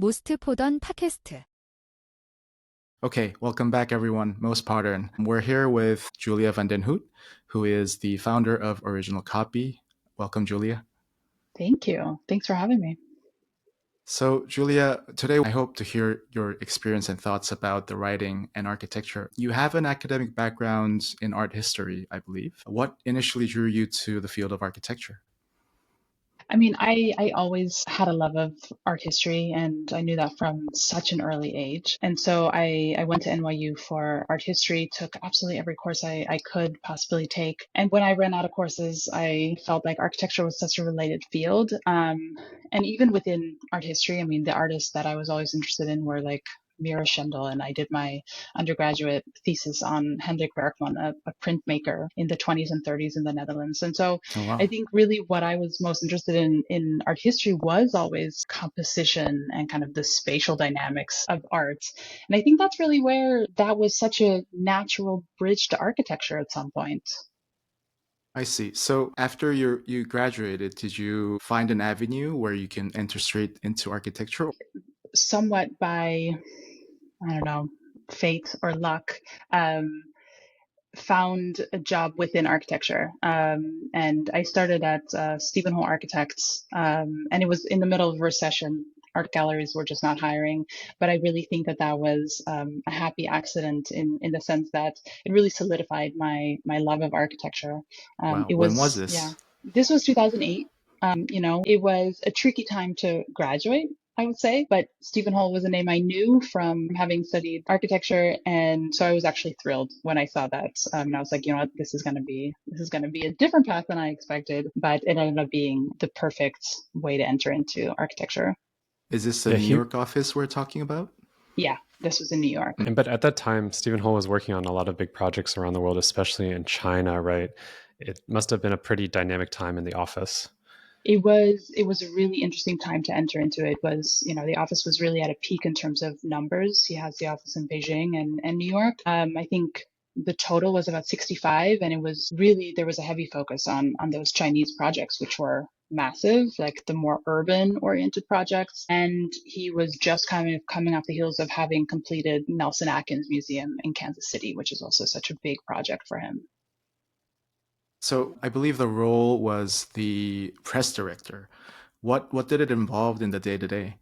모스트 포던 팟캐스트. Okay, welcome back everyone. Most modern. We're here with Julia van den Hout, who is the founder of Original Copy. Welcome, Julia. Thank you. Thanks for having me. So, Julia, today I hope to hear your experience and thoughts about the writing and architecture. You have an academic background in art history, I believe. What initially drew you to the field of architecture? I mean, I always had a love of art history, and I knew that from such an early age. And so I went to NYU for art history, took absolutely every course I could possibly take. And when I ran out of courses, I felt like architecture was such a related field. And even within art history, I mean, the artists that I was always interested in were like Mira Schendel, and I did my undergraduate thesis on Hendrik Bergman, a printmaker in the 20s and 30s in the Netherlands. And so Oh, wow. I think really what I was most interested in art history was always composition and kind of the spatial dynamics of art. And I think that's really where that was such a natural bridge to architecture at some point. I see. So after you graduated, did you find an avenue where you can enter straight into architecture? Somewhat by, I don't know, fate or luck, found a job within architecture. And I started at Steven Holl Architects, and it was in the middle of a recession. Art galleries were just not hiring, but I really think that that was a happy accident in the sense that it really solidified my love of architecture. Wow. It When was was, yeah, this? this was 2008. It was a tricky time to graduate, I would say, but Stephen Holl was a name I knew from having studied architecture, and so I was actually thrilled when I saw that. And I was like, you know what, this is going to be a different path than I expected, but it ended up being the perfect way to enter into architecture. Is this the New York office we're talking about? Yeah, this was in New York. But at that time, Stephen Holl was working on a lot of big projects around the world, especially in China, right? It must have been a pretty dynamic time in the office. It was a really interesting time to enter into. It was, the office was really at a peak in terms of numbers. He has the office in Beijing and New York. I think the total was about 65, and it was really, there was a heavy focus on those Chinese projects, which were massive, like the more urban oriented projects. And he was just kind of coming off the heels of having completed Nelson Atkins Museum in Kansas City, which is also such a big project for him. So I believe the role was the press director. What did it involve in the day-to-day?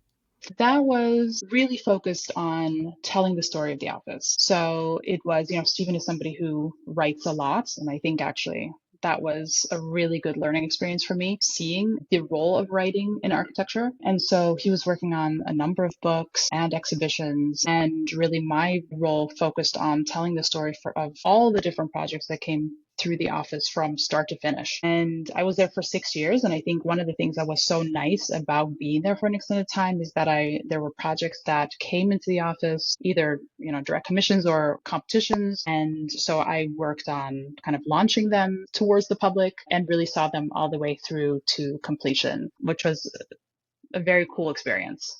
That was really focused on telling the story of the office. So it was, Stephen is somebody who writes a lot. And I think actually that was a really good learning experience for me, seeing the role of writing in architecture. And so he was working on a number of books and exhibitions. And really my role focused on telling the story of all the different projects that came through the office from start to finish. And I was there for 6 years. And I think one of the things that was so nice about being there for an extended time is that there were projects that came into the office, either, direct commissions or competitions. And so I worked on kind of launching them towards the public and really saw them all the way through to completion, which was a very cool experience.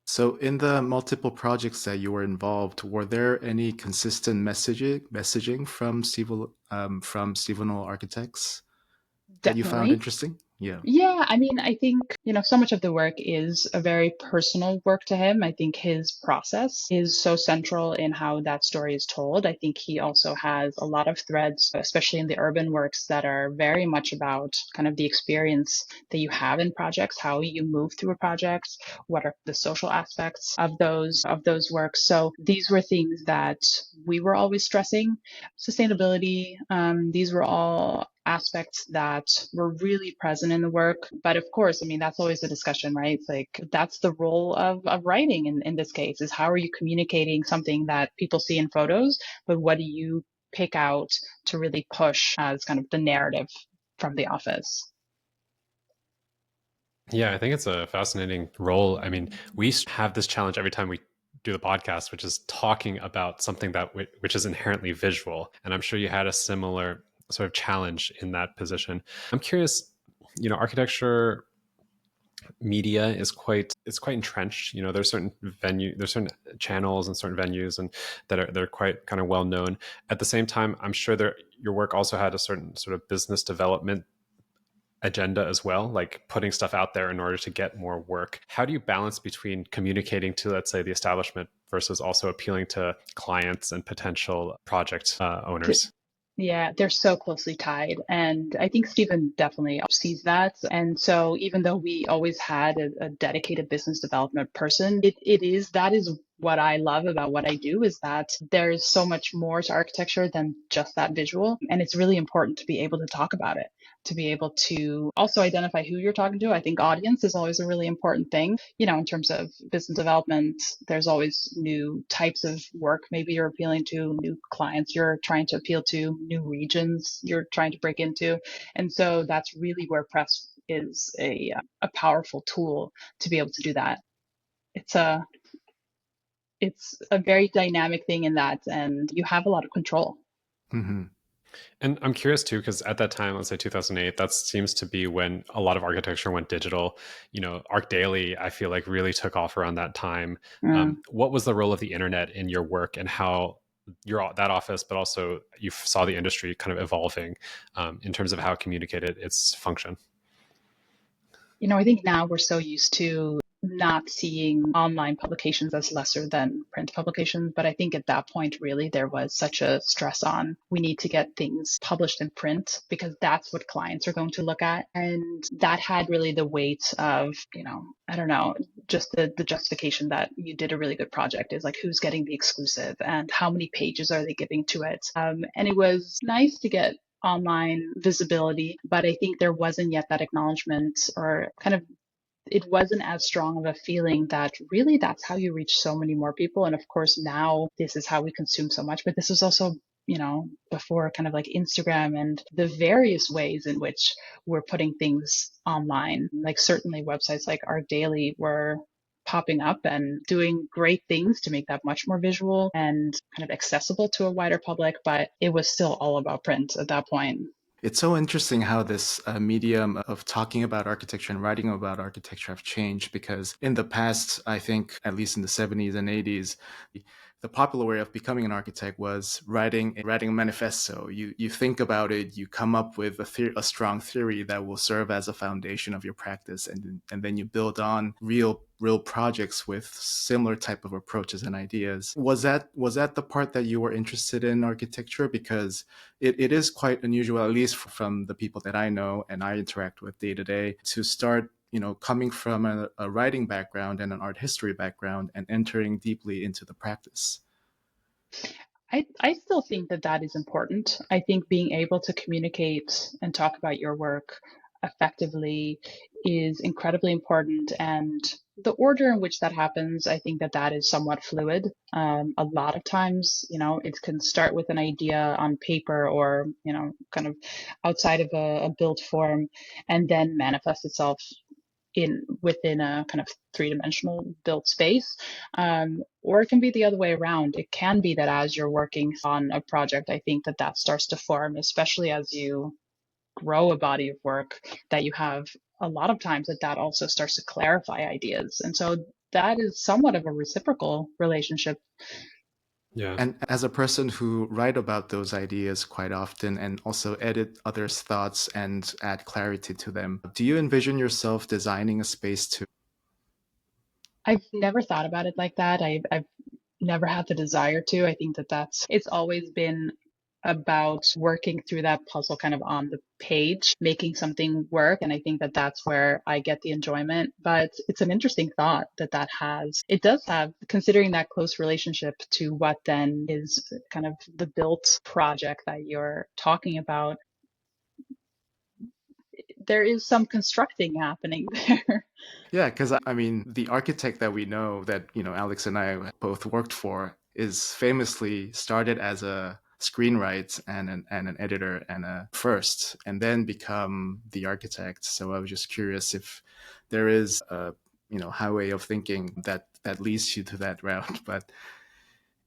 So in the multiple projects that you were involved, were there any consistent messaging from Steven Holl Architects that you found Definitely. interesting? Yeah. Yeah, I mean, I think, so much of the work is a very personal work to him. I think his process is so central in how that story is told. I think he also has a lot of threads, especially in the urban works, that are very much about kind of the experience that you have in projects, how you move through a project, what are the social aspects of those works. So these were things that we were always stressing. Sustainability, these were all aspects that were really present in the work. But of course, I mean, that's always a discussion, right? It's like that's the role of writing in this case, is how are you communicating something that people see in photos, but what do you pick out to really push as kind of the narrative from the office? Yeah, I think it's a fascinating role. I mean, we have this challenge every time we do the podcast, which is talking about something that which is inherently visual. And I'm sure you had a similar sort of challenge in that position. I'm curious, architecture media is quite entrenched. There's certain channels and certain venues and they're quite kind of well known. At the same time, I'm sure your work also had a certain sort of business development agenda as well, like putting stuff out there in order to get more work. How do you balance between communicating to, let's say, the establishment versus also appealing to clients and potential project owners? Yeah, they're so closely tied. And I think Stephen definitely sees that. And so even though we always had a dedicated business development person, that is what I love about what I do, is that there's so much more to architecture than just that visual. And it's really important to be able to talk about it, to be able to also identify who you're talking to. I think audience is always a really important thing. In terms of business development, there's always new types of work. Maybe you're appealing to new clients, you're trying to appeal to new regions you're trying to break into. And so that's really where press is a powerful tool to be able to do that. It's a very dynamic thing in that, and you have a lot of control. Mm-hmm. And I'm curious too, because at that time, let's say 2008, that seems to be when a lot of architecture went digital. Arc Daily, I feel like really took off around that time. What was the role of the internet in your work, and how that office, but also you saw the industry kind of evolving in terms of how it communicated its function? I think now we're so used to not seeing online publications as lesser than print publications. But I think at that point, really, there was such a stress on we need to get things published in print because that's what clients are going to look at. And that had really the weight of, I don't know, just the justification that you did a really good project is like, who's getting the exclusive and how many pages are they giving to it? And it was nice to get online visibility, but I think there wasn't yet that acknowledgement, or kind of it wasn't as strong of a feeling that really that's how you reach so many more people. And of course, now this is how we consume so much, but this was also, before kind of like Instagram and the various ways in which we're putting things online. Like certainly websites like Art Daily were popping up and doing great things to make that much more visual and kind of accessible to a wider public, but it was still all about print at that point. It's so interesting how this medium of talking about architecture and writing about architecture have changed, because in the past, I think, at least in the 70s and 80s, the popular way of becoming an architect was writing a manifesto. You think about it, you come up with a strong theory that will serve as a foundation of your practice, and then you build on real projects with similar type of approaches and ideas. Was that the part that you were interested in architecture? Because it is quite unusual, at least from the people that I know and I interact with day to day, to start coming from a writing background and an art history background and entering deeply into the practice. I still think that is important. I think being able to communicate and talk about your work effectively is incredibly important. And the order in which that happens, I think that is somewhat fluid. A lot of times, it can start with an idea on paper or, kind of outside of a built form, and then manifest itself within a kind of three-dimensional built space. Or it can be the other way around. It can be that as you're working on a project, I think that starts to form, especially as you grow a body of work, that you have a lot of times that also starts to clarify ideas. And so that is somewhat of a reciprocal relationship. Yeah. And as a person who write about those ideas quite often and also edit others' thoughts and add clarity to them, do you envision yourself designing a space to? I've never thought about it like that. I've never had the desire to. I think it's always been about working through that puzzle kind of on the page, making something work. And I think that's where I get the enjoyment. But it's an interesting thought that has. It does have, considering that close relationship to what then is kind of the built project that you're talking about. There is some constructing happening there. Yeah, because I mean, the architect that we know that, Alex and I both worked for is famously started as a screenwrite and an editor and a first, and then become the architect. So I was just curious if there is a, highway of thinking that leads you to that route. But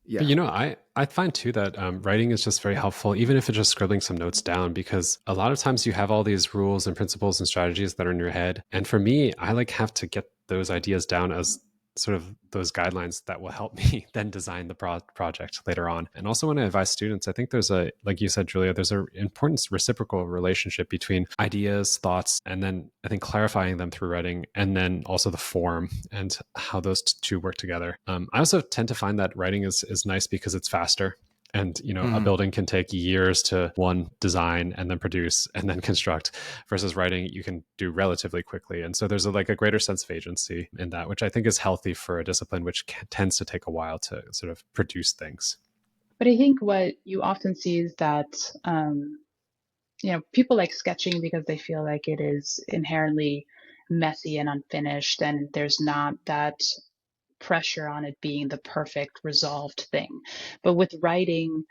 yeah. But I find too that writing is just very helpful, even if it's just scribbling some notes down, because a lot of times you have all these rules and principles and strategies that are in your head. And for me, I have to get those ideas down as sort of those guidelines that will help me then design the project later on. And also when I advise students, I think there's a, like you said, Julia, there's an important reciprocal relationship between ideas, thoughts, and then I think clarifying them through writing, and then also the form and how those two work together. I also tend to find that writing is nice because it's faster. And, a building can take years to one, design and then produce and then construct, versus writing you can do relatively quickly. And so there's a greater sense of agency in that, which I think is healthy for a discipline which tends to take a while to sort of produce things. But I think what you often see is that, people like sketching because they feel like it is inherently messy and unfinished, and there's not that pressure on it being the perfect resolved thing. But with writing,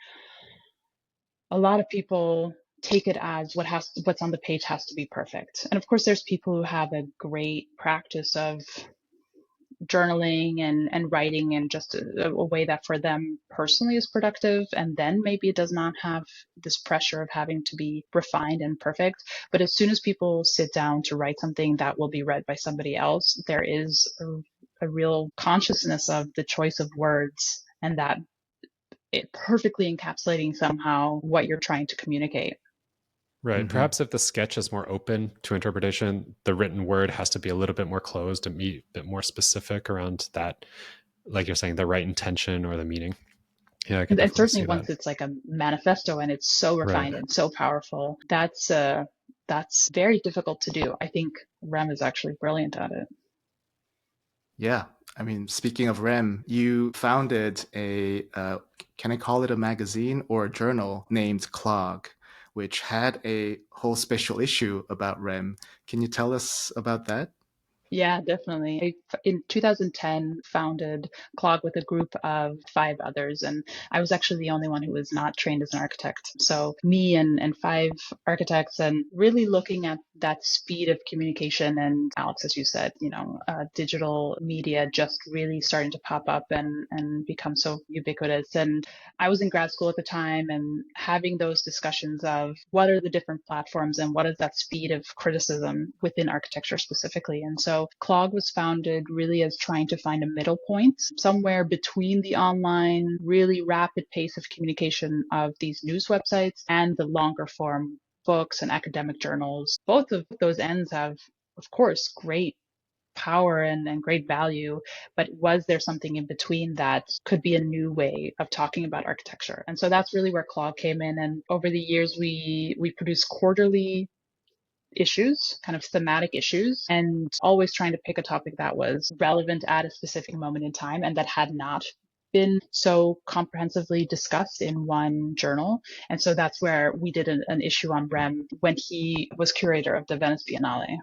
a lot of people take it as what's on the page has to be perfect. And of course, there's people who have a great practice of journaling and writing in just a way that for them personally is productive. And then maybe it does not have this pressure of having to be refined and perfect. But as soon as people sit down to write something that will be read by somebody else, there is a real consciousness of the choice of words, and that it perfectly encapsulating somehow what you're trying to communicate. Right. Mm-hmm. Perhaps if the sketch is more open to interpretation, the written word has to be a little bit more closed and be a bit more specific around that, like you're saying, the right intention or the meaning. Yeah, I can And definitely certainly see once that. it's like a manifesto and it's so refined Right. and so powerful, that's very difficult to do. I think Rem is actually brilliant at it. Yeah. I mean, speaking of Rem, you founded can I call it a magazine or a journal named CLOG, which had a whole special issue about Rem. Can you tell us about that? Yeah, definitely. In 2010, founded CLOG with a group of 5 others, and I was actually the only one who was not trained as an architect. So me and 5 architects, and really looking at that speed of communication. And Alex, as you said, digital media just really starting to pop up and become so ubiquitous. And I was in grad school at the time, and having those discussions of what are the different platforms and what is that speed of criticism within architecture specifically. And so CLOG was founded really as trying to find a middle point, somewhere between the online, really rapid pace of communication of these news websites and the longer form books and academic journals. Both of those ends have, of course, great power and great value, but was there something in between that could be a new way of talking about architecture? And so that's really where CLOG came in. And over the years, we produced quarterly issues, kind of thematic issues, and always trying to pick a topic that was relevant at a specific moment in time and that had not been so comprehensively discussed in one journal. And so that's where we did an issue on Rem when he was curator of the Venice Biennale.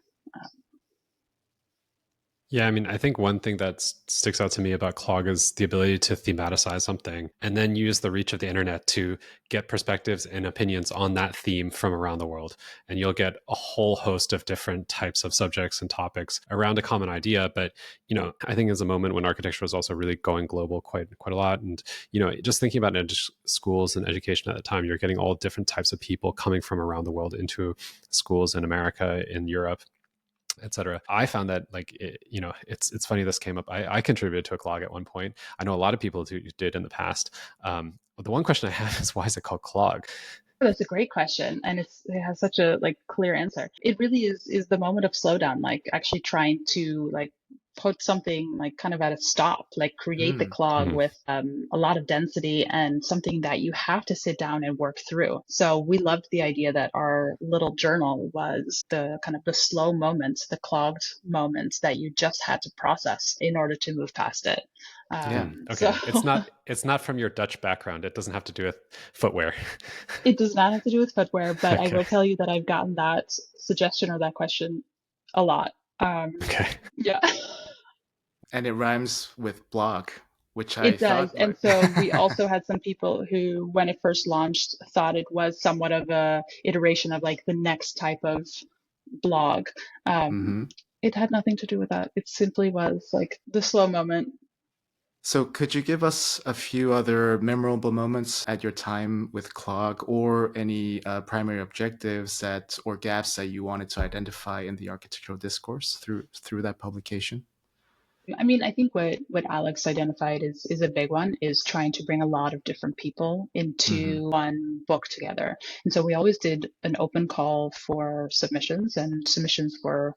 Yeah, I mean, I think one thing that sticks out to me about CLOG is the ability to thematize something and then use the reach of the internet to get perspectives and opinions on that theme from around the world. And you'll get a whole host of different types of subjects and topics around a common idea. But, I think is a moment when architecture was also really going global quite a lot. And, just thinking about schools and education at the time, you're getting all different types of people coming from around the world into schools in America, in Europe, etc. I found that it's funny this came up. I contributed to a CLOG at one point. I know a lot of people who did in the past. But the one question I have is, why is it called CLOG? That's a great question, and it has such a clear answer. It really is the moment of slowdown, actually trying to put something kind of at a stop, create the CLOG with a lot of density and something that you have to sit down and work through. So we loved the idea that our little journal was the kind of the slow moments, the clogged moments that you just had to process in order to move past it. Yeah. Okay. So It's not from your Dutch background. It doesn't have to do with footwear. it does not have to do with footwear, but I Okay. will tell you that I've gotten that suggestion or that question a lot. Okay. Yeah. And it rhymes with blog, which I It does. thought And so we also had some people who, when it first launched, thought it was somewhat of a iteration of the next type of blog. Mhm. It had nothing to do with that. It simply was the slow moment. So could you give us a few other memorable moments at your time with CLOG, or any primary objectives or gaps that you wanted to identify in the architectural discourse through that publication? I mean, I think what Alex identified is a big one, is trying to bring a lot of different people Mm-hmm. into one book together. And so we always did an open call for submissions, and submissions were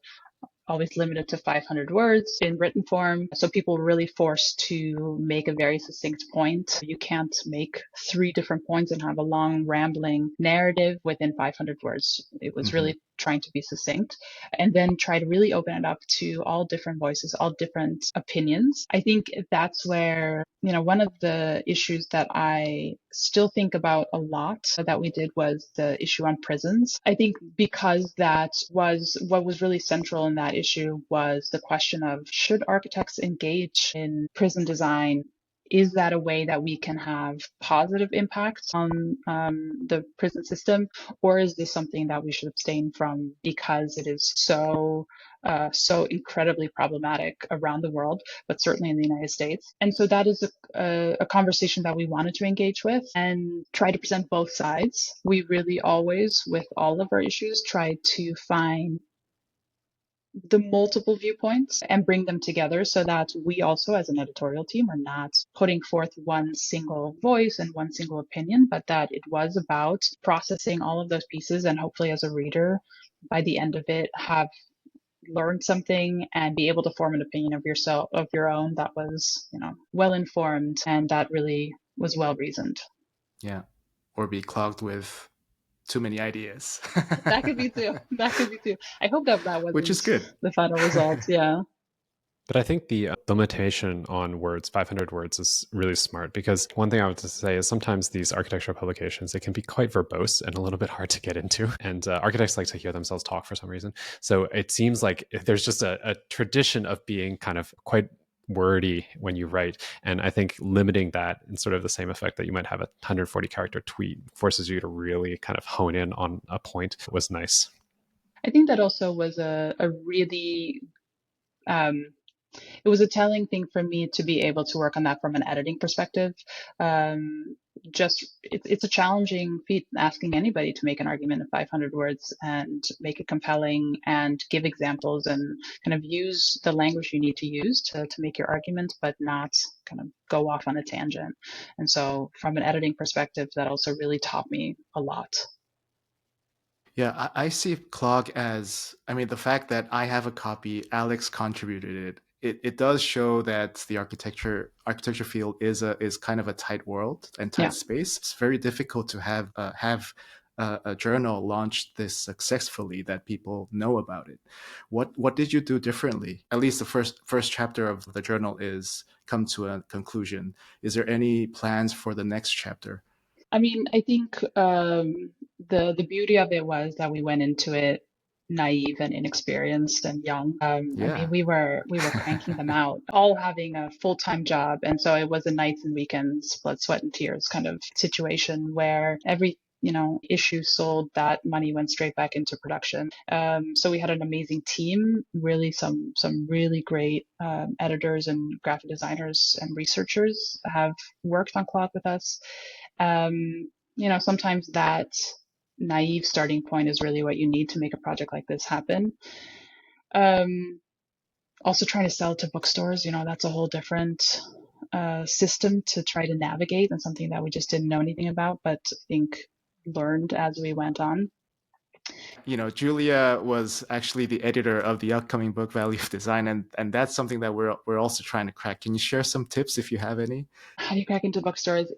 always limited to 500 words in written form. So people were really forced to make a very succinct point. You can't make three different points and have a long rambling narrative within 500 words. It was Mm-hmm. really trying to be succinct, and then try to really open it up to all different voices, all different opinions. I think that's where, one of the issues that I still think about a lot that we did was the issue on prisons. I think because that was what was really central in that issue, was the question of, should architects engage in prison design? Is that a way that we can have positive impacts on the prison system, or is this something that we should abstain from because it is so incredibly problematic around the world, but certainly in the United States? And so that is a conversation that we wanted to engage with and try to present both sides. We really always, with all of our issues, try to find the multiple viewpoints and bring them together so that we also, as an editorial team, are not putting forth one single voice and one single opinion, but that it was about processing all of those pieces, and hopefully as a reader, by the end of it, have learned something and be able to form an opinion of yourself, of your own, that was, well informed and that really was well reasoned. Yeah. Or be clogged with too many ideas. That could be too. That could be too. I hope that Which is wasn't good. the final result. Yeah. But I think the limitation on words, 500 words, is really smart, because one thing I would say is sometimes these architectural publications, they can be quite verbose and a little bit hard to get into. And architects like to hear themselves talk for some reason. So it seems like there's just a tradition of being kind of quite wordy when you write. And I think limiting that in sort of the same effect that you might have a 140 character tweet forces you to really kind of hone in on a point was nice. I think that also was a really it was a telling thing for me to be able to work on that from an editing perspective. It's a challenging feat, asking anybody to make an argument in 500 words and make it compelling and give examples and kind of use the language you need to use to make your argument, but not kind of go off on a tangent. And so from an editing perspective, that also really taught me a lot. Yeah, I see CLOG as, I mean, the fact that I have a copy, Alex contributed it. It does show that the architecture field is kind of a tight world and tight Yeah. space. It's very difficult to have a journal launch this successfully that people know about it. What did you do differently? At least the first chapter of the journal is come to a conclusion. Is there any plans for the next chapter? I mean, I think the beauty of it was that we went into it naive and inexperienced and young. I Yeah. mean, we were cranking them out, all having a full-time job, and so it was a nights and weekends, blood, sweat, and tears kind of situation where every issue sold, that money went straight back into production. So we had an amazing team, really some really great editors and graphic designers and researchers have worked on CLOG with us. Sometimes that naive starting point is really what you need to make a project like this happen. Also trying to sell to bookstores, that's a whole different system to try to navigate, and something that we just didn't know anything about, but I think learned as we went on. Julia was actually the editor of the upcoming book Value of Design, and that's something that we're also trying to crack. Can you share some tips if you have any? How do you crack into bookstores?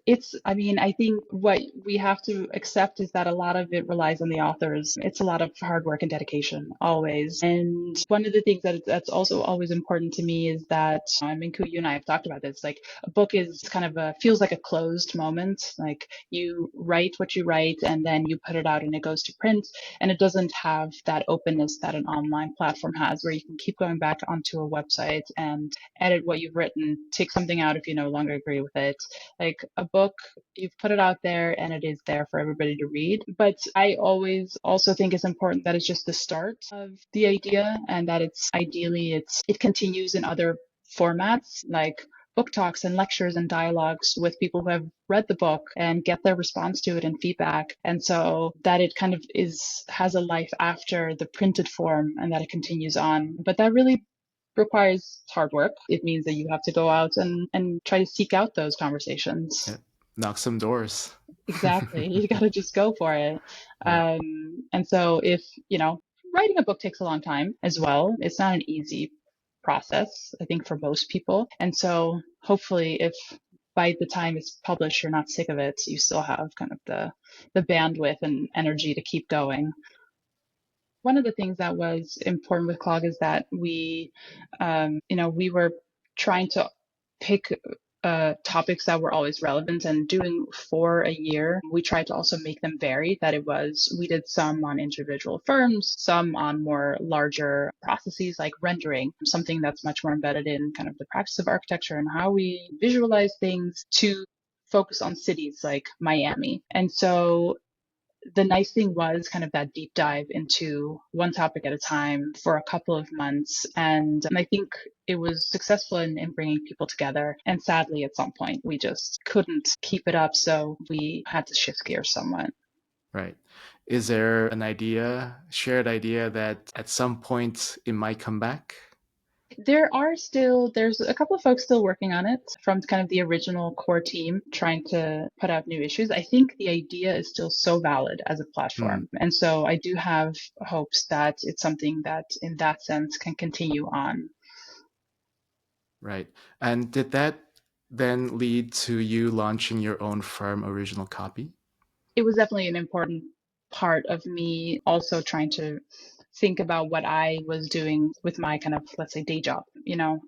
I think what we have to accept is that a lot of it relies on the authors. It's a lot of hard work and dedication, always. And one of the things that's also always important to me is that, you and I have talked about this, like a book is kind of feels like a closed moment. Like you write what you write and then you put it out and it goes to print, and it doesn't have that openness that an online platform has, where you can keep going back onto a website and edit what you've written, take something out if you no longer agree with it. Like a book, you've put it out there and it is there for everybody to read. But I always also think it's important that it's just the start of the idea, and that it continues in other formats, like book talks and lectures and dialogues with people who have read the book and get their response to it and feedback. And so that it kind of has a life after the printed form, and that it continues on. But that really requires hard work. It means that you have to go out and try to seek out those conversations. Yeah. Knock some doors. Exactly. You got to just go for it. Yeah. And so if, writing a book takes a long time as well. It's not an easy process, I think, for most people. And so hopefully if by the time it's published, you're not sick of it, you still have kind of the bandwidth and energy to keep going. One of the things that was important with CLOG is that we were trying to pick topics that were always relevant, and doing 4 a year, we tried to also make them vary. We did some on individual firms, some on more larger processes like rendering, something that's much more embedded in kind of the practice of architecture and how we visualize things, to focus on cities like Miami. And so the nice thing was kind of that deep dive into one topic at a time for a couple of months. And I think it was successful in bringing people together. And sadly, at some point, we just couldn't keep it up. So we had to shift gears somewhat. Right. Is there an shared idea that at some point it might come back? There's a couple of folks still working on it from kind of the original core team trying to put out new issues. I think the idea is still so valid as a platform. And so I do have hopes that it's something that in that sense can continue on. Right. And did that then lead to you launching your own firm, Original Copy? It was definitely an important part of me also trying to think about what I was doing with my kind of, let's say, day job.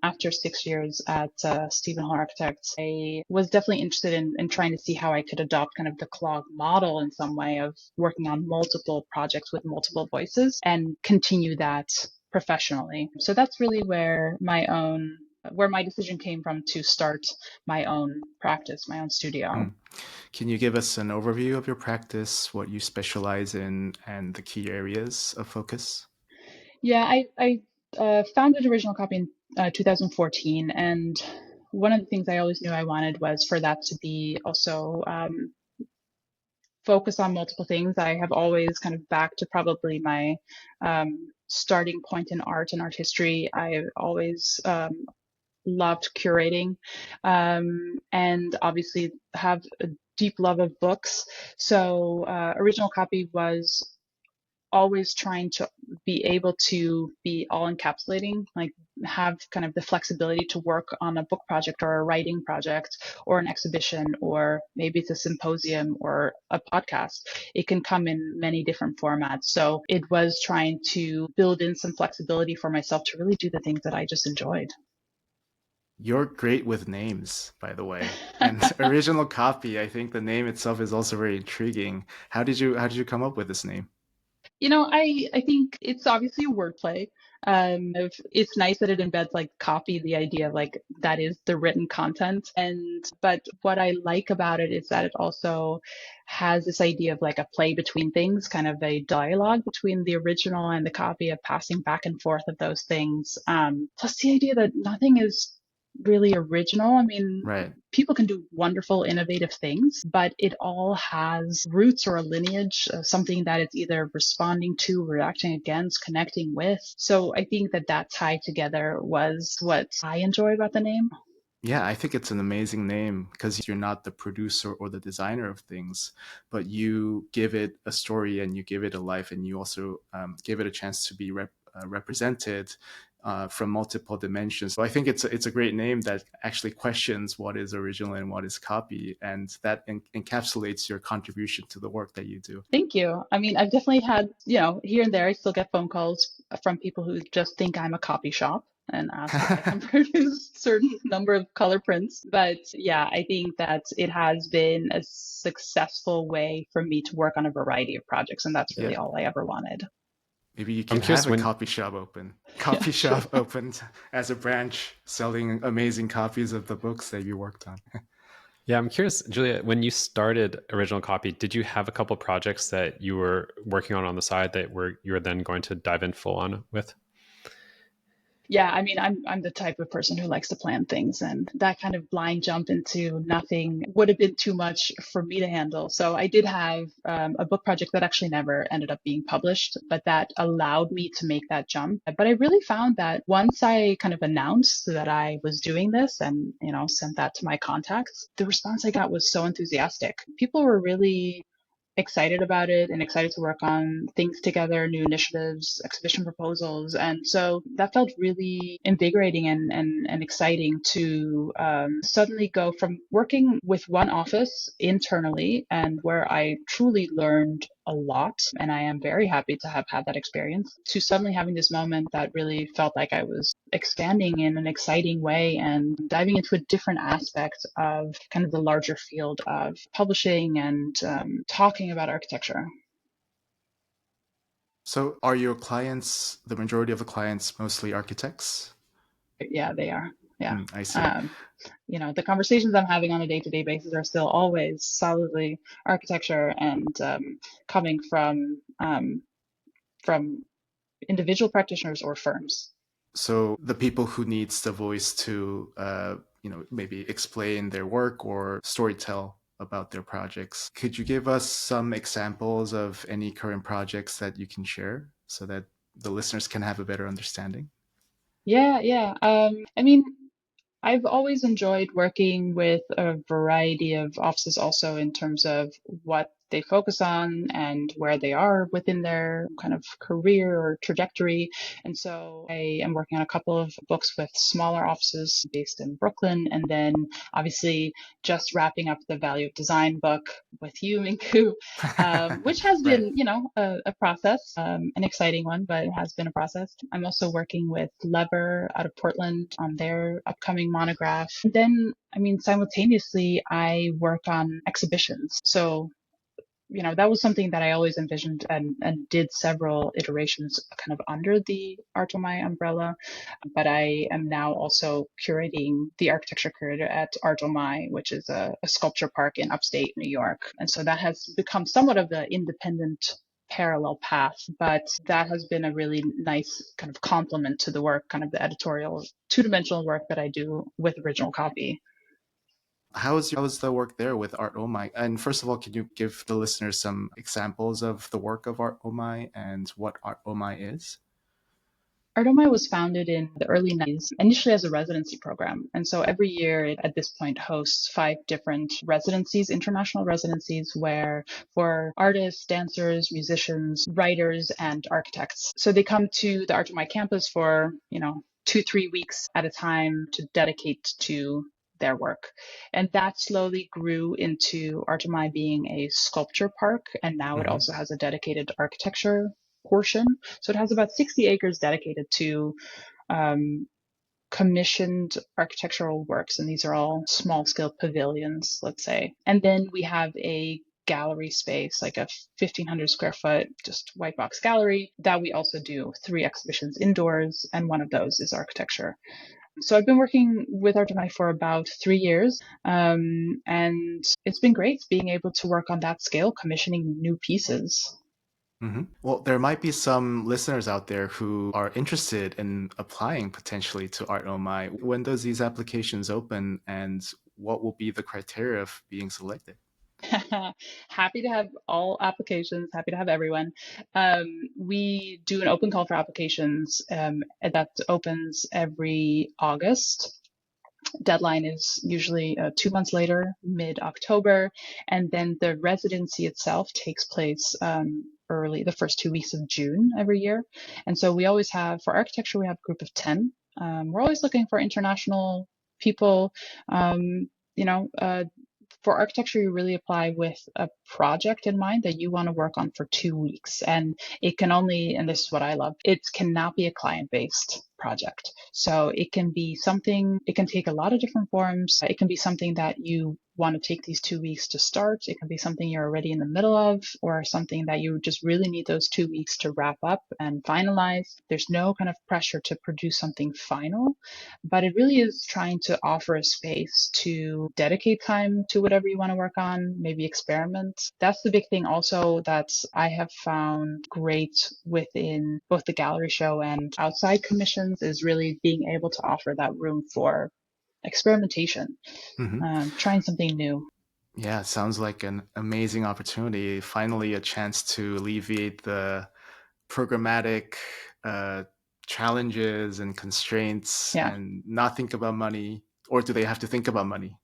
After 6 years at Steven Holl Architects, I was definitely interested in trying to see how I could adopt kind of the CLOG model in some way of working on multiple projects with multiple voices and continue that professionally. So that's really where my decision came from to start my own practice, my own studio. Can you give us an overview of your practice, what you specialize in, and the key areas of focus? Yeah, I founded Original Copy in 2014, and one of the things I always knew I wanted was for that to be also focus on multiple things. I have always kind of back to probably my starting point in art and art history. I always loved curating, and obviously have a deep love of books. So Original Copy was always trying to be able to be all encapsulating, like have kind of the flexibility to work on a book project or a writing project or an exhibition, or maybe it's a symposium or a podcast. It can come in many different formats. So it was trying to build in some flexibility for myself to really do the things that I just enjoyed. You're great with names, by the way. And Original Copy, I think the name itself is also very intriguing. How did you come up with this name? I think it's obviously a wordplay. It's nice that it embeds like copy, the idea of like that is the written content. But what I like about it is that it also has this idea of like a play between things, kind of a dialogue between the original and the copy, of passing back and forth of those things. Plus the idea that nothing is really original. I mean, Right. people can do wonderful, innovative things, but it all has roots or a lineage of something that it's either responding to, reacting against, connecting with. So I think that tie together was what I enjoy about the name. Yeah, I think it's an amazing name because you're not the producer or the designer of things, but you give it a story and you give it a life, and you also give it a chance to be represented from multiple dimensions. So I think it's a great name that actually questions what is original and what is copy, and that encapsulates your contribution to the work that you do. Thank you. I mean, I've definitely had, here and there, I still get phone calls from people who just think I'm a copy shop and ask if I can produce certain number of color prints. But yeah, I think that it has been a successful way for me to work on a variety of projects, and that's really all I ever wanted. Maybe you can have a copy shop open. Copy shop opened as a branch, selling amazing copies of the books that you worked on. Yeah, I'm curious, Julia, when you started Original Copy, did you have a couple projects that you were working on the side that you were then going to dive in full on with? Yeah, I mean, I'm the type of person who likes to plan things, and that kind of blind jump into nothing would have been too much for me to handle. So I did have a book project that actually never ended up being published, but that allowed me to make that jump. But I really found that once I kind of announced that I was doing this and, sent that to my contacts, the response I got was so enthusiastic. People were really excited about it and excited to work on things together, new initiatives, exhibition proposals. And so that felt really invigorating and exciting to suddenly go from working with one office internally and where I truly learned a lot. And I am very happy to have had that experience to suddenly having this moment that really felt like I was expanding in an exciting way and diving into a different aspect of kind of the larger field of publishing and talking about architecture. So are your clients, the majority of the clients, mostly architects? Yeah, they are. Yeah. I see. The conversations I'm having on a day-to-day basis are still always solidly architecture and coming from individual practitioners or firms. So the people who needs the voice to, maybe explain their work or storytell about their projects. Could you give us some examples of any current projects that you can share so that the listeners can have a better understanding? Yeah. I mean, I've always enjoyed working with a variety of offices also in terms of what they focus on and where they are within their kind of career or trajectory. And so I am working on a couple of books with smaller offices based in Brooklyn. And then obviously just wrapping up the Value of Design book with you, Minku, which has Right. been, a process, an exciting one, but it has been a process. I'm also working with Lever out of Portland on their upcoming monograph. And then, simultaneously, I work on exhibitions. So that was something that I always envisioned and did several iterations kind of under the Art Omi umbrella. But I am now also curating the architecture curator at Art Omi, which is a sculpture park in upstate New York. And so that has become somewhat of the independent parallel path, but that has been a really nice kind of complement to the work, kind of the editorial two-dimensional work that I do with original copy. How is the work there with Art Omi? And first of all, can you give the listeners some examples of the work of Art Omi and what Art Omi is? Art Omi was founded in the early 90s, initially as a residency program. And so every year it, at this point, hosts 5 different residencies, international residencies, where for artists, dancers, musicians, writers, and architects. So they come to the Art Omi campus for, 2-3 weeks at a time to dedicate to their work. And that slowly grew into Art Omi being a sculpture park. And now it also has a dedicated architecture portion. So it has about 60 acres dedicated to commissioned architectural works. And these are all small scale pavilions, let's say. And then we have a gallery space, like a 1,500 square foot, just white box gallery that we also do 3 exhibitions indoors. And one of those is architecture. So I've been working with Art Omi for about 3 years, and it's been great being able to work on that scale, commissioning new pieces. Well, there might be some listeners out there who are interested in applying potentially to Art Omi. When does these applications open and what will be the criteria of being selected? Happy to have all applications, happy to have everyone. We do an open call for applications that opens every August. Deadline is usually 2 months later, mid-October, and then the residency itself takes place early, the first 2 weeks of June every year. And so we always have, for architecture, we have a group of 10. We're always looking for international people. For architecture, you really apply with a project in mind that you want to work on for 2 weeks. And it can only, and this is what I love, it cannot be a client-based project. So it can be something, it can take a lot of different forms. It can be something that you want to take these 2 weeks to start. It can be something you're already in the middle of, or something that you just really need those 2 weeks to wrap up and finalize. There's no kind of pressure to produce something final, but it really is trying to offer a space to dedicate time to whatever you want to work on, maybe experiment. That's the big thing also that I have found great within both the gallery show and outside commissions, is really being able to offer that room for experimentation, trying something new. Yeah, it sounds like an amazing opportunity. Finally, a chance to alleviate the programmatic challenges and constraints and not think about money. Or do they have to think about money?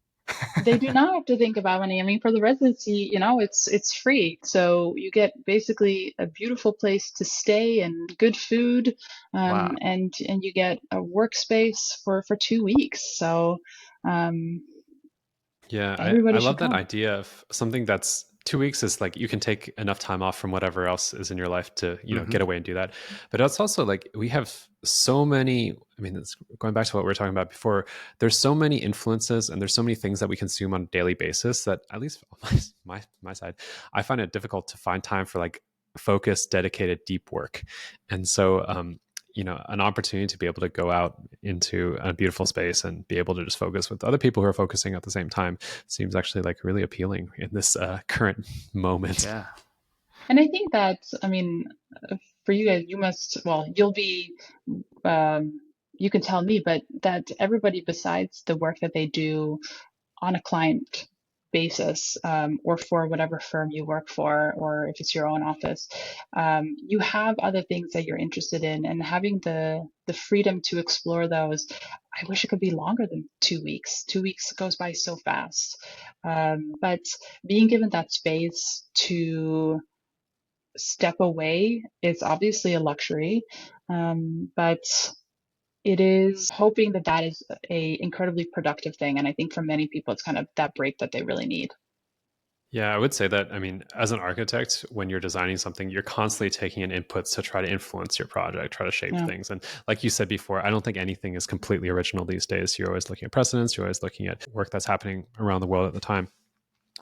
They do not have to think about money. I mean, for the residency, it's free. So you get basically a beautiful place to stay and good food, Wow. and you get a workspace for 2 weeks. So yeah, everybody I should love that come. idea of something that's 2 weeks is like you can take enough time off from whatever else is in your life to, get away and do that. But it's also like we have so many, I mean, it's going back to what we were talking about before, there's so many influences and there's so many things that we consume on a daily basis that, at least on my side, I find it difficult to find time for like focused, dedicated, deep work. And so an opportunity to be able to go out into a beautiful space and be able to just focus with other people who are focusing at the same time seems actually like really appealing in this current moment. Yeah. And I think that, I mean, for you guys, you'll be, you can tell me, but that everybody besides the work that they do on a client basis, or for whatever firm you work for, or if it's your own office, you have other things that you're interested in, and having the freedom to explore those. I wish it could be longer than 2 weeks. 2 weeks goes by so fast, but being given that space to step away is obviously a luxury, but it is hoping that that is a incredibly productive thing. And I think for many people, it's kind of that break that they really need. Yeah, I would say that, I mean, as an architect, when you're designing something, you're constantly taking in inputs to try to influence your project, try to shape things. And like you said before, I don't think anything is completely original these days. You're always looking at precedents, you're always looking at work that's happening around the world at the time.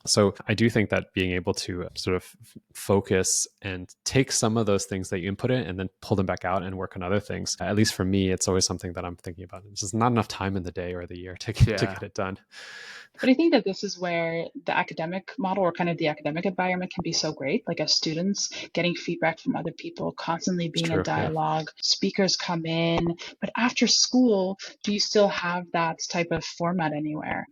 So I do think that being able to sort of focus and take some of those things that you input in and then pull them back out and work on other things, at least for me, it's always something that I'm thinking about. There's just not enough time in the day or the year to get it done. But I think that this is where the academic model, or kind of the academic environment, can be so great. Like, as students, getting feedback from other people, constantly being in dialogue, speakers come in. But after school, do you still have that type of format anywhere?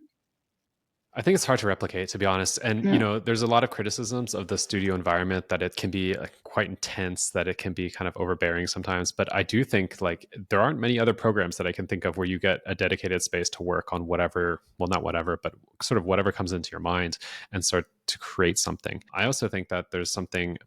I think it's hard to replicate, to be honest. And, there's a lot of criticisms of the studio environment, that it can be quite intense, that it can be kind of overbearing sometimes. But I do think like there aren't many other programs that I can think of where you get a dedicated space to work on whatever, well, not whatever, but sort of whatever comes into your mind and start to create something. I also think that there's something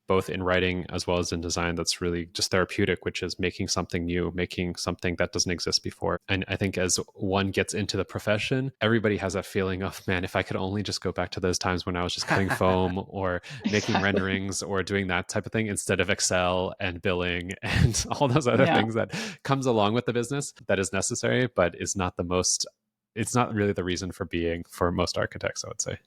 both in writing as well as in design that's really just therapeutic, which is making something new, making something that doesn't exist before. And I think as one gets into the profession, everybody has that feeling of, man, if I could only just go back to those times when I was just cutting foam or making renderings or doing that type of thing instead of Excel and billing and all those other things that comes along with the business that is necessary, but is not it's not really the reason for being for most architects, I would say.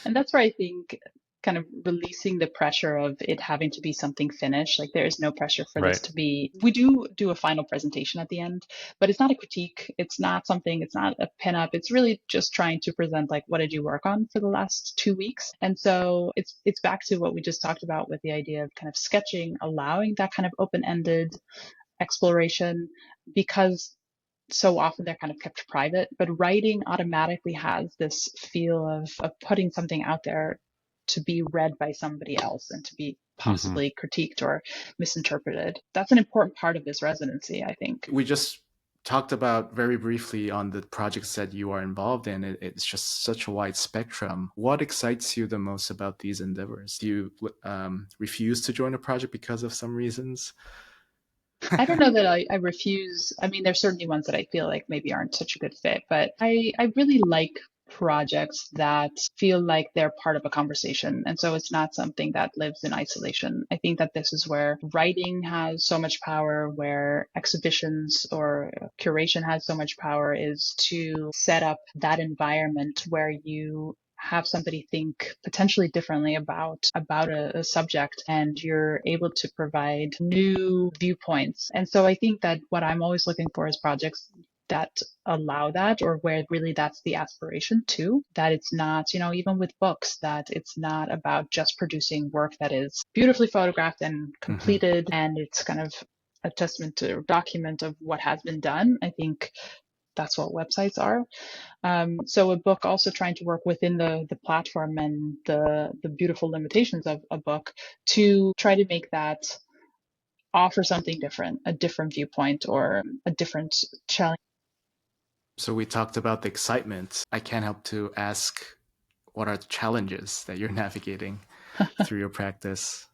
And that's where I think kind of releasing the pressure of it having to be something finished. Like, there is no pressure for this to be, we do a final presentation at the end, but it's not a critique. It's not a pinup. It's really just trying to present, like, what did you work on for the last 2 weeks? And so it's back to what we just talked about with the idea of kind of sketching, allowing that kind of open-ended exploration, because so often they're kind of kept private, but writing automatically has this feel of putting something out there to be read by somebody else and to be possibly critiqued or misinterpreted. That's an important part of this residency, I think. We just talked about very briefly on the projects that you are involved in. It's just such a wide spectrum. What excites you the most about these endeavors? Do you refuse to join a project because of some reasons? I don't know that I refuse. I mean, there's certainly ones that I feel like maybe aren't such a good fit, but I really like projects that feel like they're part of a conversation. And so it's not something that lives in isolation. I think that this is where writing has so much power, where exhibitions or curation has so much power, is to set up that environment where you have somebody think potentially differently about a subject, and you're able to provide new viewpoints. And so I think that what I'm always looking for is projects that allow that, or where really that's the aspiration too, that it's not, even with books, that it's not about just producing work that is beautifully photographed and completed, and it's kind of a testament to document of what has been done. I think that's what websites are. So a book also trying to work within the platform and the beautiful limitations of a book to try to make that offer something different, a different viewpoint or a different challenge. So we talked about the excitement. I can't help to ask, what are the challenges that you're navigating through your practice?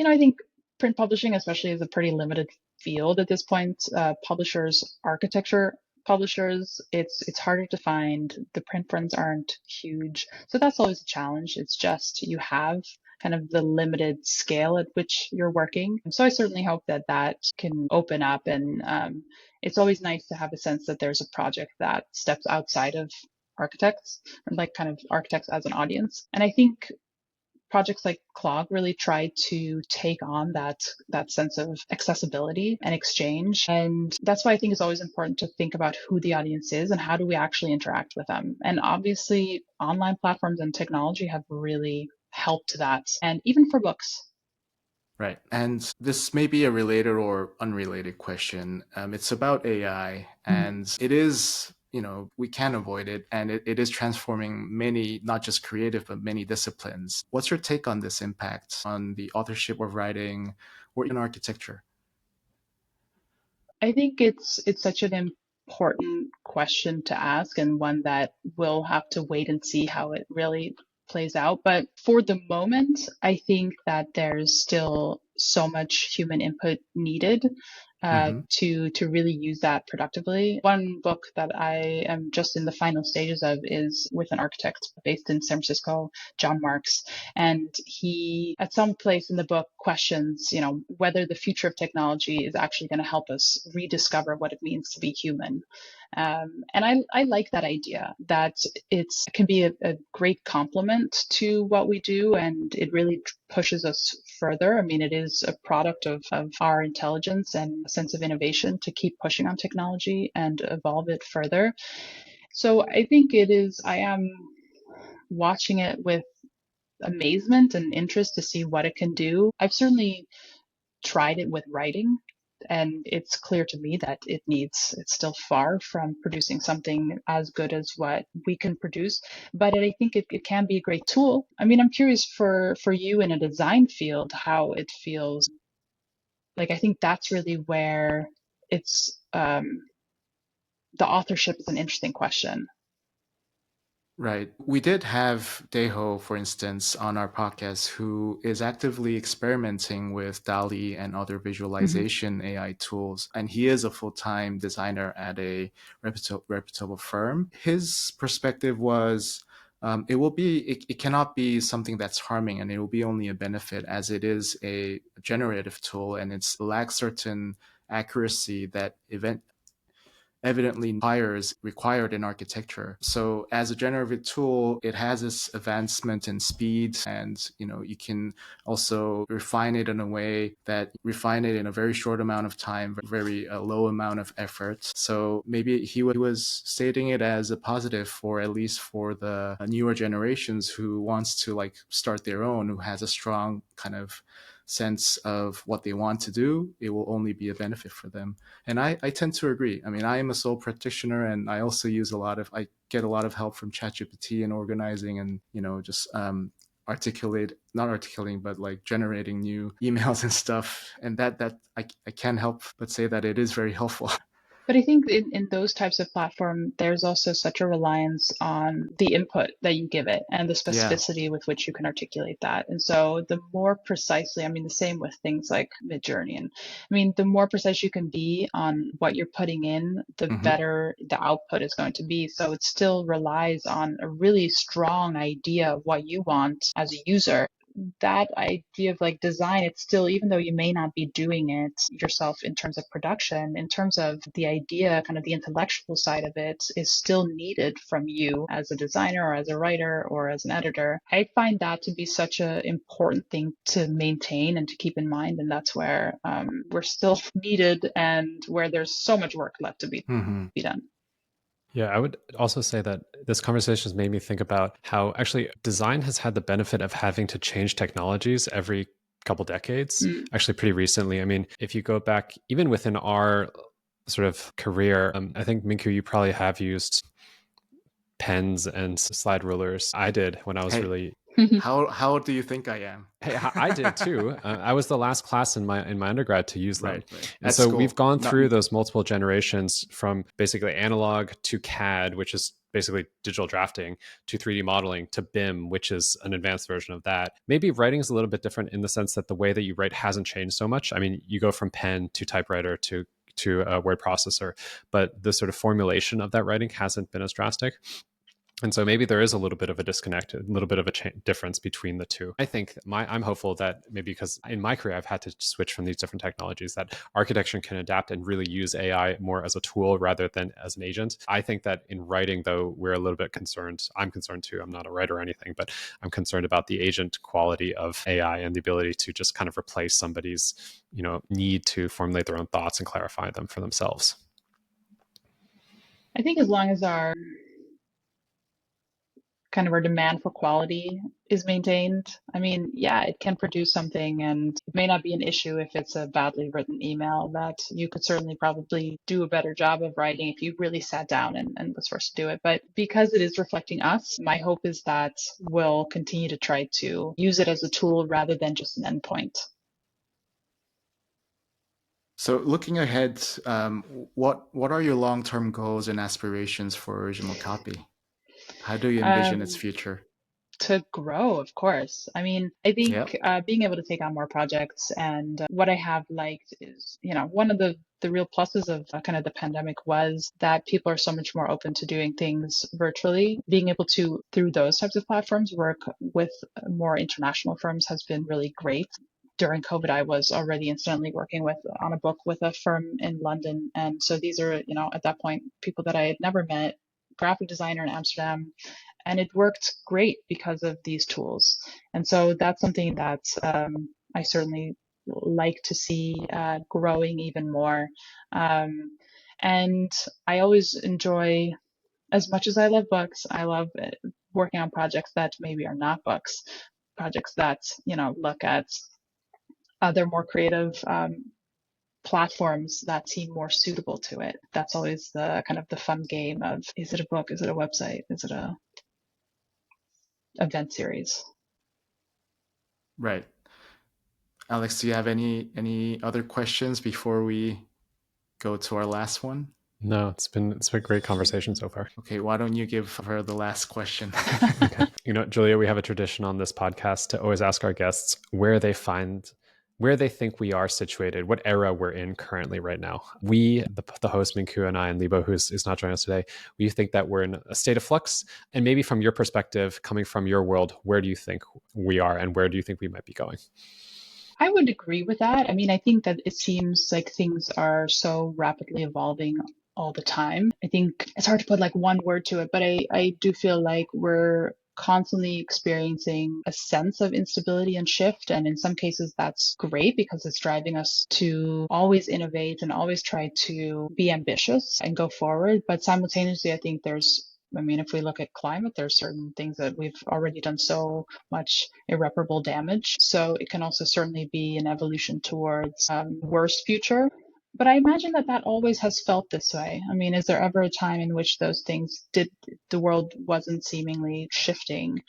I think print publishing, especially, is a pretty limited field at this point. Publishers, architecture publishers, it's harder to find. The print runs aren't huge, so that's always a challenge. It's just you have kind of the limited scale at which you're working. So I certainly hope that that can open up, and it's always nice to have a sense that there's a project that steps outside of architects, and like kind of architects as an audience. And I think projects like CLOG really try to take on that sense of accessibility and exchange. And that's why I think it's always important to think about who the audience is and how do we actually interact with them. And obviously, online platforms and technology have really helped that, and even for books. Right. And this may be a related or unrelated question. It's about AI, and it is, we can't avoid it. And it is transforming many, not just creative, but many disciplines. What's your take on this impact on the authorship of writing or in architecture? I think it's such an important question to ask, and one that we'll have to wait and see how it really plays out. But for the moment, I think that there's still so much human input needed to really use that productively. One book that I am just in the final stages of is with an architect based in San Francisco, John Marks, and he, at some place in the book, questions, whether the future of technology is actually going to help us rediscover what it means to be human. And I like that idea, that it can be a great complement to what we do, and it really pushes us further. I mean, it is a product of our intelligence and sense of innovation to keep pushing on technology and evolve it further. So I think I am watching it with amazement and interest to see what it can do. I've certainly tried it with writing, and it's clear to me that it's still far from producing something as good as what we can produce, but I think it can be a great tool. I mean, I'm curious for you in a design field, how it feels. Like, I think that's really where it's the authorship is an interesting question. Right. We did have Deho, for instance, on our podcast, who is actively experimenting with DALL-E and other visualization AI tools. And he is a full-time designer at a reputable firm. His perspective was it cannot be something that's harming, and it will be only a benefit, as it is a generative tool and it lacks certain accuracy that evidently required in architecture. So as a generative tool, it has this advancement in speed, and you can also refine it in a very short amount of time, very low amount of effort. So maybe he was stating it as a positive, for at least for the newer generations who wants to start their own, who has a strong kind of sense of what they want to do. It will only be a benefit for them. And I tend to agree. I mean, I am a sole practitioner, and I also I get a lot of help from ChatGPT in organizing and, just not articulating, but generating new emails and stuff. And that I can't help but say that it is very helpful. But I think in those types of platform, there's also such a reliance on the input that you give it and the Yeah. specificity with which you can articulate that. And so the more precisely, I mean, the same with things like Midjourney. And I mean, the more precise you can be on what you're putting in, the better the output is going to be. So it still relies on a really strong idea of what you want as a user. That idea of like design, it's still, even though you may not be doing it yourself in terms of production, in terms of the idea, kind of the intellectual side of it is still needed from you as a designer or as a writer or as an editor. I find that to be such an important thing to maintain and to keep in mind. And that's where we're still needed and where there's so much work left to be done. Yeah, I would also say that this conversation has made me think about how actually design has had the benefit of having to change technologies every couple decades, actually pretty recently. I mean, if you go back, even within our sort of career, I think, Minku, you probably have used pens and slide rulers. I did when I was really... How do you think I am? Hey, I did too. I was the last class in my undergrad to use them. Right. And so we've gone through those multiple generations from basically analog to CAD, which is basically digital drafting, to 3D modeling, to BIM, which is an advanced version of that. Maybe writing is a little bit different in the sense that the way that you write hasn't changed so much. I mean, you go from pen to typewriter to a word processor, but the sort of formulation of that writing hasn't been as drastic. And so maybe there is a little bit of a disconnect, a little bit of a difference between the two. I think I'm hopeful that maybe because in my career, I've had to switch from these different technologies, that architecture can adapt and really use AI more as a tool rather than as an agent. I think that in writing, though, we're a little bit concerned. I'm concerned too. I'm not a writer or anything, but I'm concerned about the agent quality of AI and the ability to just kind of replace somebody's, need to formulate their own thoughts and clarify them for themselves. I think as long as our demand for quality is maintained. I mean, yeah, it can produce something and it may not be an issue if it's a badly written email that you could certainly probably do a better job of writing if you really sat down and was forced to do it. But because it is reflecting us, my hope is that we'll continue to try to use it as a tool rather than just an endpoint. So looking ahead, what are your long-term goals and aspirations for Original Copy? How do you envision its future? To grow, of course. I mean, I think being able to take on more projects, and what I have liked is, one of the real pluses of kind of the pandemic was that people are so much more open to doing things virtually. Being able to, through those types of platforms, work with more international firms has been really great. During COVID, I was already incidentally working on a book with a firm in London. And so these are, at that point, people that I had never met, graphic designer in Amsterdam, and it worked great because of these tools. And so that's something that I certainly like to see growing even more. And I always enjoy, as much as I love books, I love working on projects that maybe are not books, projects that, look at other more creative platforms that seem more suitable to it. That's always the kind of the fun game of, is it a book? Is it a website? Is it a event series? Right. Alex, do you have any other questions before we go to our last one? No, it's been a great conversation so far. Okay, why don't you give her the last question? Okay. Julia, we have a tradition on this podcast to always ask our guests where they think we are situated, what era we're in currently right now. We, the host, Minku, and I, and Libo, who is not joining us today, we think that we're in a state of flux. And maybe from your perspective, coming from your world, where do you think we are and where do you think we might be going? I would agree with that. I mean, I think that it seems like things are so rapidly evolving all the time. I think it's hard to put like one word to it, but I do feel like we're constantly experiencing a sense of instability and shift. And in some cases, that's great because it's driving us to always innovate and always try to be ambitious and go forward. But simultaneously, I think if we look at climate, there's certain things that we've already done so much irreparable damage. So it can also certainly be an evolution towards a worse future. But I imagine that always has felt this way. I mean, is there ever a time in which those things the world wasn't seemingly shifting?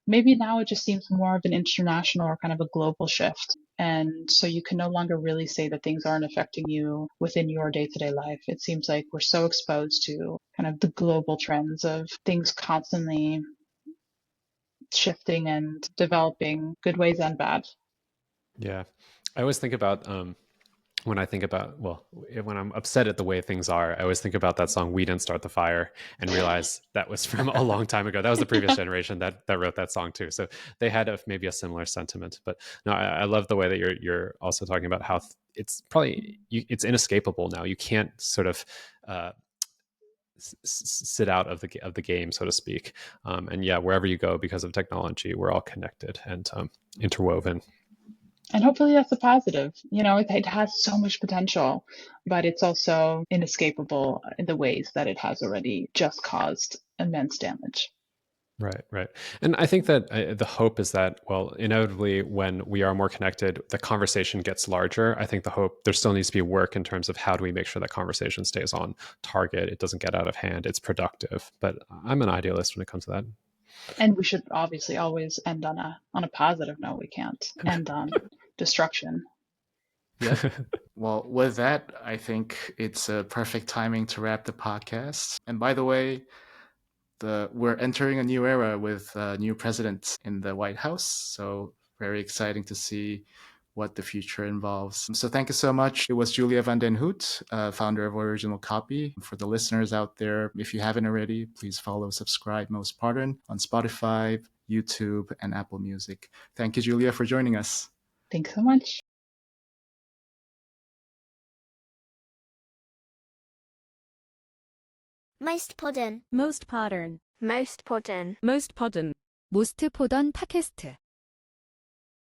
Maybe now it just seems more of an international or kind of a global shift. And so you can no longer really say that things aren't affecting you within your day-to-day life. It seems like we're so exposed to kind of the global trends of things constantly shifting and developing, good ways and bad. Yeah. I always think about when I think about, well, when I'm upset at the way things are, I always think about that song "We Didn't Start the Fire" and realize that was from a long time ago. That was the previous generation that wrote that song too. So they had maybe a similar sentiment. But no, I love the way that you're also talking about how it's probably it's inescapable now. You can't sort of sit out of the game, so to speak. And yeah, wherever you go, because of technology, we're all connected and interwoven. And hopefully that's a positive. It has so much potential, but it's also inescapable in the ways that it has already just caused immense damage. Right, right. And I think that the hope is that, well, inevitably, when we are more connected, the conversation gets larger. I think the hope, there still needs to be work in terms of how do we make sure that conversation stays on target, it doesn't get out of hand, it's productive. But I'm an idealist when it comes to that. And we should obviously always end on a positive note. We can't end on destruction. Yep. Well, with that, I think it's a perfect timing to wrap the podcast. And by the way, we're entering a new era with a new president in the White House. So very exciting to see what the future involves. So thank you so much. It was Julia van den Hout, founder of Original Copy. For the listeners out there, if you haven't already, please follow, subscribe Most Pardon on Spotify, YouTube, and Apple Music. Thank you, Julia, for joining us. Thanks so much. Most Podden. Most Modern. Most Podden. Most Podern. 모스트 포던 팟캐스트